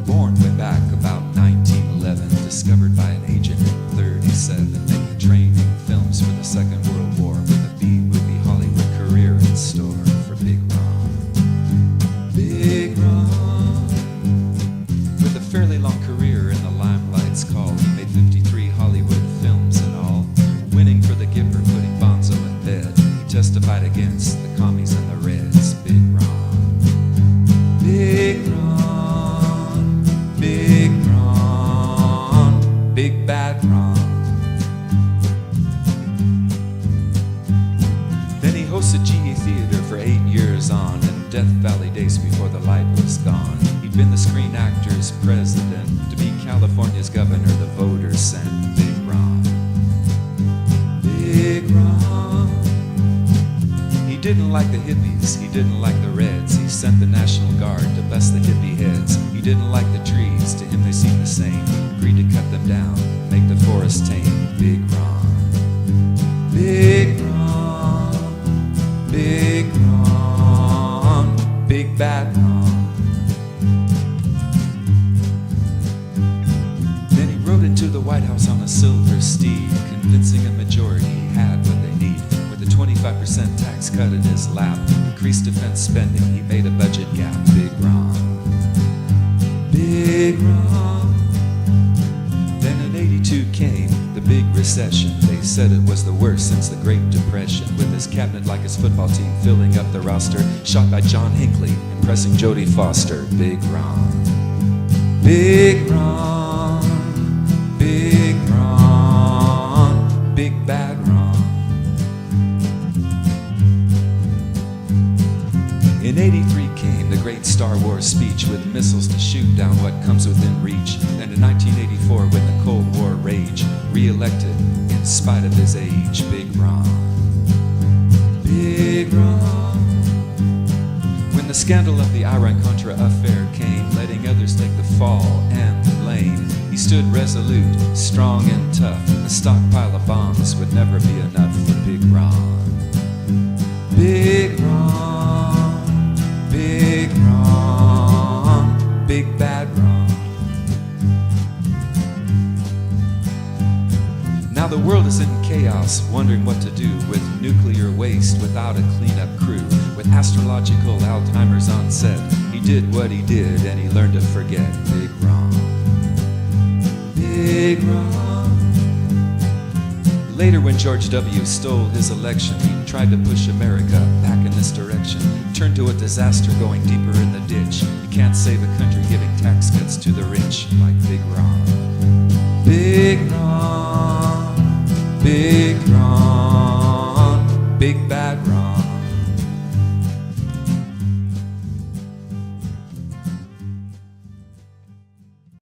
Born way back about 1911, discovered by an agent at 37, making training films for the Second World War with a B-movie Hollywood career in store for Big Ron. Big Ron, with a fairly long career in the limelight's call, he made 53 Hollywood films in all, winning for the Gipper, putting Bonzo in bed. He testified against the commies and the Reds. Big Ron, Big Ron, Big Ron, Big Bad Ron. Then he hosted GE Theater for 8 years on, and Death Valley days before the light was gone. He'd been the Screen Actors president, to be California's governor the voters sent. Big Ron, Big Ron. He didn't like the hippies, he didn't like the Reds. He sent the National Guard to bust the hippie heads. He didn't like the trees, to him they seemed the same. Agreed to cut them down, make the forest tame. Big Ron, Big Ron, Big Ron, Big Bad Ron. Then he rode into the White House on a silver steed, convincing a majority he had what they need. With a 25% tax cut in his lap, increased defense spending, he made a budget gap. Big Ron, Big Ron. Then in 82 came the big recession. They said it was the worst since the Great Depression. With his cabinet like his football team filling up the roster, shot by John Hinckley, impressing Jodie Foster. Big Ron, Big Ron, Big Ron, Big Bad Ron. In 83 came the great Star Wars speech, with missiles to shoot down what comes within reach. And in 1984, when the Cold War raged, re-elected in spite of his age. Big Ron, Big Ron. When the scandal of the Iran-Contra affair came, letting others take the fall and the blame, he stood resolute, strong and tough. A stockpile of bombs would never be enough for Big Ron, Big Ron, Big Ron, Big Bad Ron. Now the world is in chaos, wondering what to do with nuclear waste without a cleanup crew. With astrological Alzheimer's on set, he did what he did and he learned to forget. Big Ron, Big Ron. Later when George W. stole his election, he tried to push America back in this direction. Turned to a disaster, going deeper in the ditch.